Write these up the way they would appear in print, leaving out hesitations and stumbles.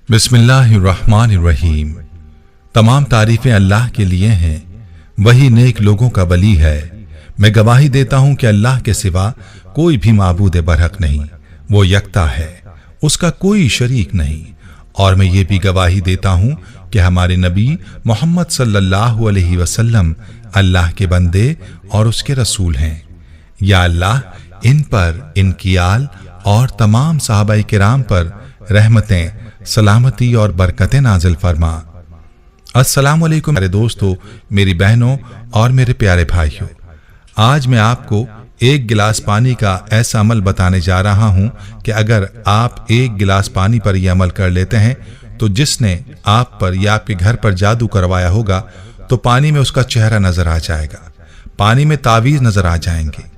बिस्मिल्लाहिर्रहमानिर्रहीम। तमाम तारीफें अल्लाह के लिए हैं, वही नेक लोगों का वली है। मैं गवाही देता हूं कि अल्लाह के सिवा कोई भी माबूद बरहक नहीं, वो यकता है, उसका कोई शरीक नहीं। और मैं ये भी गवाही देता हूं कि हमारे नबी मोहम्मद सल्लल्लाहु अलैहि वसल्लम अल्लाह के बंदे और उसके रसूल हैं। या अल्लाह इन पर, इनकी आल और तमाम सहाबाए किराम पर रहमतें, सलामती और बरकतें नाजिल फरमा। अस्सलामु अलैकुम मेरे दोस्तों, मेरी बहनों और मेरे प्यारे भाइयों। आज मैं आपको एक गिलास पानी का ऐसा अमल बताने जा रहा हूं कि अगर आप एक गिलास पानी पर यह अमल कर लेते हैं तो जिसने आप पर या आपके घर पर जादू करवाया होगा तो पानी में उसका चेहरा नजर आ जाएगा, पानी में तावीज नजर आ जाएंगे।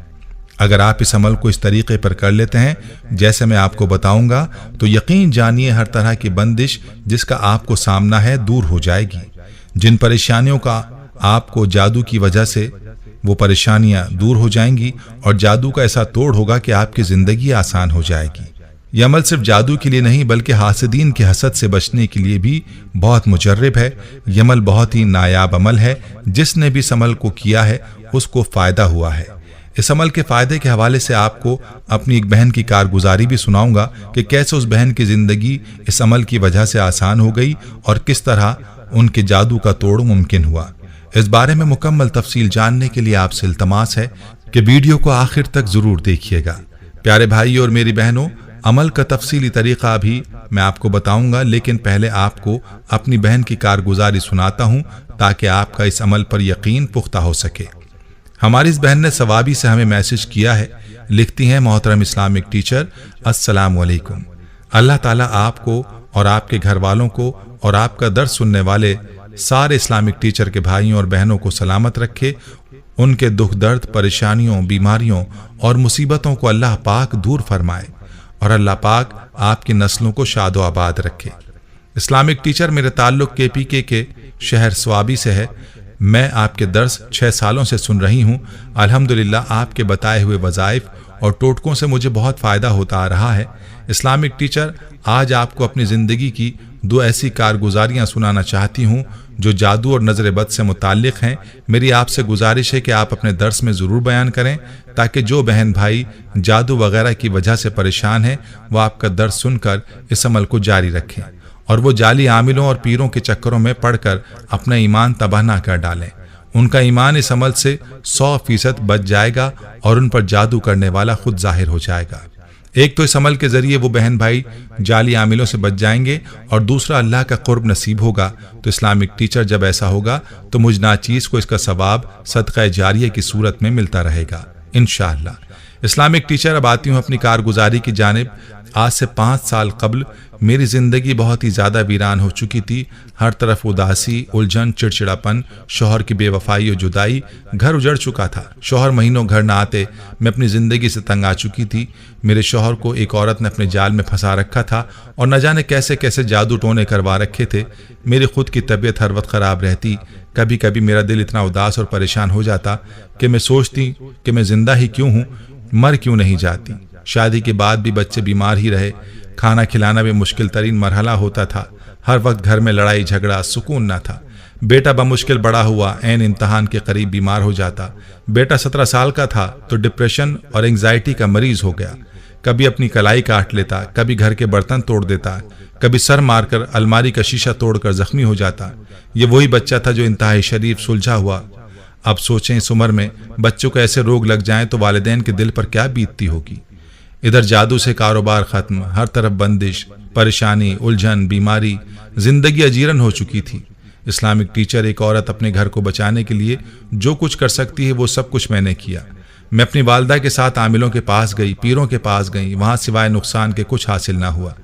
अगर आप इस अमल को इस तरीके पर कर लेते हैं जैसे मैं आपको बताऊंगा तो यकीन जानिए हर तरह की बंदिश जिसका आपको सामना है दूर हो जाएगी। जिन परेशानियों का आपको जादू की वजह से वो परेशानियां दूर हो जाएंगी और जादू का ऐसा तोड़ होगा कि आपकी जिंदगी आसान हो जाएगी। यह अमल सिर्फ जादू के लिए नहीं बल्कि हासिदीन के हसद से बचने के लिए भी बहुत मुजर्रब है। यह अमल बहुत ही नायाब अमल है, जिसने भी इस अमल को किया है उसको फायदा हुआ है। इस अमल के फायदे के हवाले से आपको अपनी एक बहन की कारगुजारी भी सुनाऊंगा कि कैसे उस बहन की जिंदगी इस अमल की वजह से आसान हो गई और किस तरह उनके जादू का तोड़ मुमकिन हुआ। इस बारे में मुकम्मल तफसील जानने के लिए आपसे इल्तमास है कि वीडियो को आखिर तक जरूर देखिएगा। प्यारे भाई और मेरी बहनों, अमल का तफसीली तरीका भी मैं आपको बताऊंगा, लेकिन पहले आपको अपनी बहन की कारगुजारी सुनाता हूं ताकि आपका इस अमल पर यकीन पुख्ता हो सके। हमारी इस बहन ने सवाबी से हमें मैसेज किया है, लिखती हैं मोहतरम इस्लामिक टीचर, अस्सलाम वालेकुम। अल्लाह ताला आपको और आपके घर वालों को और आपका दर्स सुनने वाले सारे इस्लामिक टीचर के भाइयों और बहनों को सलामत रखे। उनके दुख दर्द, परेशानियों, बीमारियों और मुसीबतों को अल्लाह पाक दूर फरमाए और अल्लाह पाक आपकी नस्लों को शादो आबाद रखे। इस्लामिक टीचर, मेरे ताल्लुक KPK के शहर स्वाबी से है। मैं आपके दर्स 6 सालों से सुन रही हूँ। अल्हम्दुलिल्लाह आपके बताए हुए वज़ाइफ और टोटकों से मुझे बहुत फ़ायदा होता आ रहा है। इस्लामिक टीचर, आज आपको अपनी ज़िंदगी की 2 ऐसी कारगुजारियाँ सुनाना चाहती हूँ जो जादू और नज़र बद से मुताल्लिक़ हैं। मेरी आपसे गुजारिश है कि आप अपने दर्स में ज़रूर बयान करें ताकि जो बहन भाई जादू वगैरह की वजह से परेशान है वो आपका दर्स सुनकर इस अमल को जारी रखें और वो जाली आमिलों और पीरों के चक्करों में पड़कर अपना ईमान तबाह ना कर डालें। उनका ईमान इस अमल से 100% बच जाएगा और उन पर जादू करने वाला खुद जाहिर हो जाएगा। एक तो इस अमल के जरिए वो बहन भाई जाली आमिलों से बच जाएंगे और दूसरा अल्लाह का कुर्ब नसीब होगा। तो इस्लामिक टीचर, जब ऐसा होगा तो मुझ नाचीज़ को इसका सवाब सदका जारिया की सूरत में मिलता रहेगा इंशाअल्लाह। इस्लामिक टीचर, अब आती हूँ अपनी कारगुजारी की जानिब। आज से 5 साल कबल मेरी ज़िंदगी बहुत ही ज़्यादा वीरान हो चुकी थी। हर तरफ उदासी, उलझन, चिड़चिड़ापन, शौहर की बेवफाई और जुदाई, घर उजड़ चुका था। शौहर महीनों घर ना आते, मैं अपनी ज़िंदगी से तंग आ चुकी थी। मेरे शौहर को एक औरत ने अपने जाल में फंसा रखा था और न जाने कैसे कैसे जादू टोने करवा रखे थे। मेरी खुद की तबीयत हर वक्त ख़राब रहती। कभी कभी मेरा दिल इतना उदास और परेशान हो जाता कि मैं सोचती कि मैं ज़िंदा ही क्यों हूँ, मर क्यों नहीं जाती। शादी के बाद भी बच्चे बीमार ही रहे, खाना खिलाना भी मुश्किल तरीन मरहला होता था। हर वक्त घर में लड़ाई झगड़ा, सुकून न था। बेटा बमुश्किल बड़ा हुआ, ऐन इम्तहान के करीब बीमार हो जाता। बेटा 17 साल का था तो डिप्रेशन और एंग्जाइटी का मरीज हो गया। कभी अपनी कलाई काट लेता, कभी घर के बर्तन तोड़ देता, कभी सर मारकर अलमारी का शीशा तोड़कर जख्मी हो जाता। ये वही बच्चा था जो इंतहाई शरीफ सुलझा हुआ। अब सोचें, इस उम्र में बच्चों को ऐसे रोग लग जाएं तो वालिदैन के दिल पर क्या बीतती होगी। इधर जादू से कारोबार खत्म, हर तरफ बंदिश, परेशानी, उलझन, बीमारी, जिंदगी अजीरन हो चुकी थी। इस्लामिक टीचर, एक औरत अपने घर को बचाने के लिए जो कुछ कर सकती है वो सब कुछ मैंने किया। मैं अपनी वालदा के साथ आमिलों के पास गई, पीरों के पास गई, वहां सिवाय नुकसान के कुछ हासिल ना हुआ।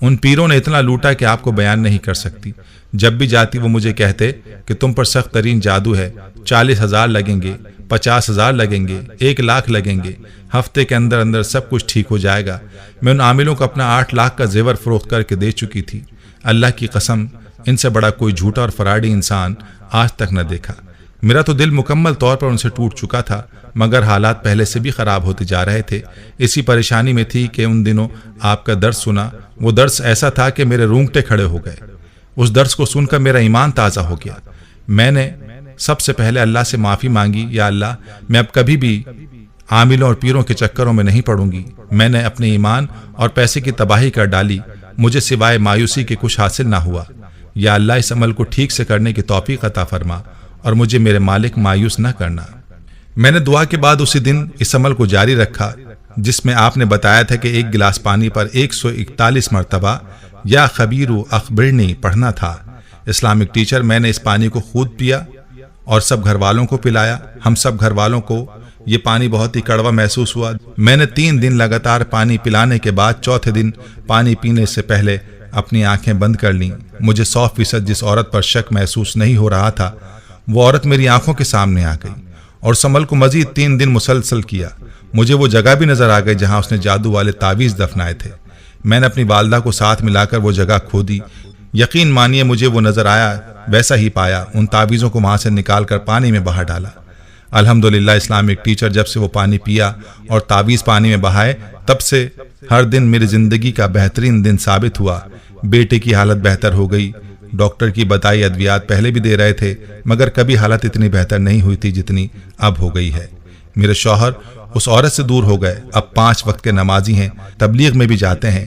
उन पीरों ने इतना लूटा कि आपको बयान नहीं कर सकती। जब भी जाती वो मुझे कहते कि तुम पर सख्त तरीन जादू है, 40,000 लगेंगे, 50,000 लगेंगे, 1 लाख लगेंगे, हफ्ते के अंदर अंदर सब कुछ ठीक हो जाएगा। मैं उन आमिलों को अपना 8 लाख का जेवर फरोख्त करके दे चुकी थी। अल्लाह की कसम, इनसे बड़ा कोई झूठा और फराडी इंसान आज तक न देखा। मेरा तो दिल मुकम्मल तौर पर उनसे टूट चुका था, मगर हालात पहले से भी खराब होते जा रहे थे। इसी परेशानी में थी कि उन दिनों आपका दर्द सुना وہ درس ایسا تھا کہ میرے رونگٹے کھڑے ہو گئے۔ اس درس کو سن کر میرا ایمان تازہ ہو گیا۔ میں نے سب سے پہلے اللہ سے معافی مانگی، یا اللہ میں اب کبھی بھی عاملوں اور پیروں کے چکروں میں نہیں پڑوں گی۔ میں نے اپنے ایمان اور پیسے کی تباہی کر ڈالی، مجھے سوائے مایوسی کے کچھ حاصل نہ ہوا۔ یا اللہ اس عمل کو ٹھیک سے کرنے کی توفیق عطا فرما اور مجھے میرے مالک مایوس نہ کرنا۔ میں نے دعا کے بعد اسی دن اس عمل کو جاری رکھا جس میں آپ نے بتایا تھا کہ ایک گلاس پانی پر 141 مرتبہ یا خبیر اخبرنی پڑھنا تھا۔ اسلامک ٹیچر، میں نے اس پانی کو خود پیا اور سب گھر والوں کو پلایا۔ ہم سب گھر والوں کو یہ پانی بہت ہی کڑوا محسوس ہوا۔ میں نے 3 دن لگاتار پانی پلانے کے بعد چوتھے دن پانی پینے سے پہلے اپنی آنکھیں بند کر لیں۔ مجھے 100% جس عورت پر شک محسوس نہیں ہو رہا تھا وہ عورت میری آنکھوں کے سامنے آ گئی، اور اس عمل کو مزید 3 دن مسلسل کیا۔ مجھے وہ جگہ بھی نظر آ گئی جہاں اس نے جادو والے تعویذ دفنائے تھے۔ میں نے اپنی والدہ کو ساتھ ملا کر وہ جگہ کھودی۔ یقین مانیے مجھے وہ نظر آیا ویسا ہی پایا۔ ان تعویذوں کو وہاں سے نکال کر پانی میں بہا ڈالا۔ الحمدللہ اسلامک ٹیچر، جب سے وہ پانی پیا اور تعویذ پانی میں بہائے تب سے ہر دن میری زندگی کا بہترین دن ثابت ہوا۔ بیٹے کی حالت بہتر ہو گئی۔ ڈاکٹر کی بتائی ادویات پہلے بھی دے رہے تھے مگر کبھی حالت اتنی بہتر نہیں ہوئی تھی جتنی اب ہو گئی ہے۔ میرے شوہر اس عورت سے دور ہو گئے، اب 5 وقت کے نمازی ہیں، تبلیغ میں بھی جاتے ہیں۔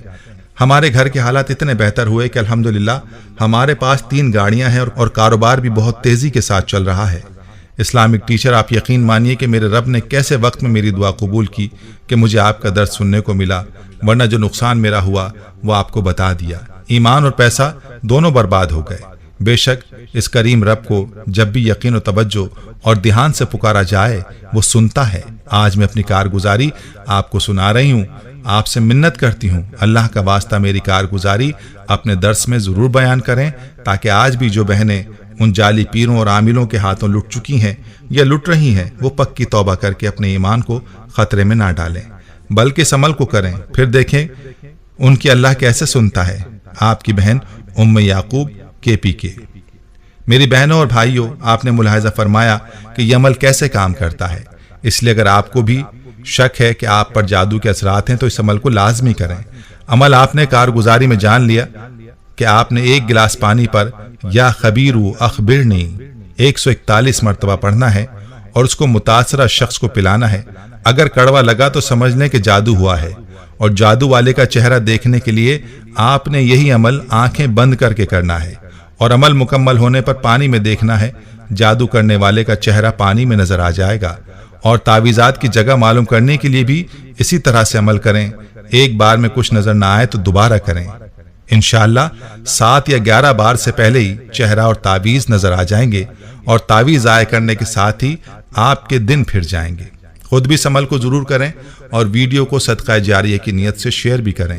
ہمارے گھر کے حالات اتنے بہتر ہوئے کہ الحمدللہ ہمارے پاس 3 گاڑیاں ہیں اور کاروبار بھی بہت تیزی کے ساتھ چل رہا ہے۔ اسلامک ٹیچر، آپ یقین مانیے کہ میرے رب نے کیسے وقت میں میری دعا قبول کی کہ مجھے آپ کا درس سننے کو ملا، ورنہ جو نقصان میرا ہوا وہ آپ کو بتا دیا۔ ایمان اور پیسہ دونوں برباد ہو گئے۔ بے شک اس کریم رب کو جب بھی یقین و توجہ اور دھیان سے پکارا جائے وہ سنتا ہے۔ آج میں اپنی کارگزاری آپ کو سنا رہی ہوں۔ آپ سے منت کرتی ہوں اللہ کا واسطہ میری کارگزاری اپنے درس میں ضرور بیان کریں تاکہ آج بھی جو بہنیں ان جعلی پیروں اور عاملوں کے ہاتھوں لٹ چکی ہیں یا لٹ رہی ہیں وہ پکی توبہ کر کے اپنے ایمان کو خطرے میں نہ ڈالیں بلکہ اس عمل کو کریں، پھر دیکھیں ان کی اللہ کیسے سنتا ہے۔ آپ کی بہن ام یعقوب KPK۔ میری بہنوں اور بھائیوں، آپ نے ملاحظہ فرمایا کہ یہ عمل کیسے کام کرتا ہے، اس لیے اگر آپ کو بھی شک ہے کہ آپ پر جادو کے اثرات ہیں تو اس عمل کو لازمی کریں۔ عمل آپ نے کارگزاری میں جان لیا کہ آپ نے 1 گلاس پانی پر یا خبیر اخبرنی 141 مرتبہ پڑھنا ہے اور اس کو متاثرہ شخص کو پلانا ہے۔ اگر کڑوا لگا تو سمجھ لیں کہ جادو ہوا ہے، اور جادو والے کا چہرہ دیکھنے کے لیے آپ نے یہی عمل آنکھیں بند کر کے کرنا ہے، اور عمل مکمل ہونے پر پانی میں دیکھنا ہے۔ جادو کرنے والے کا چہرہ پانی میں نظر آ جائے گا۔ اور تعویذات کی جگہ معلوم کرنے کے لیے بھی اسی طرح سے عمل کریں۔ ایک بار میں کچھ نظر نہ آئے تو دوبارہ کریں۔ انشاءاللہ 7 یا 11 بار سے پہلے ہی چہرہ اور تعویذ نظر آ جائیں گے، اور تعویذ ضائع کرنے کے ساتھ ہی آپ کے دن پھر جائیں گے۔ خود بھی اس عمل کو ضرور کریں اور ویڈیو کو صدقہ جاریہ کی نیت سے شیئر بھی کریں۔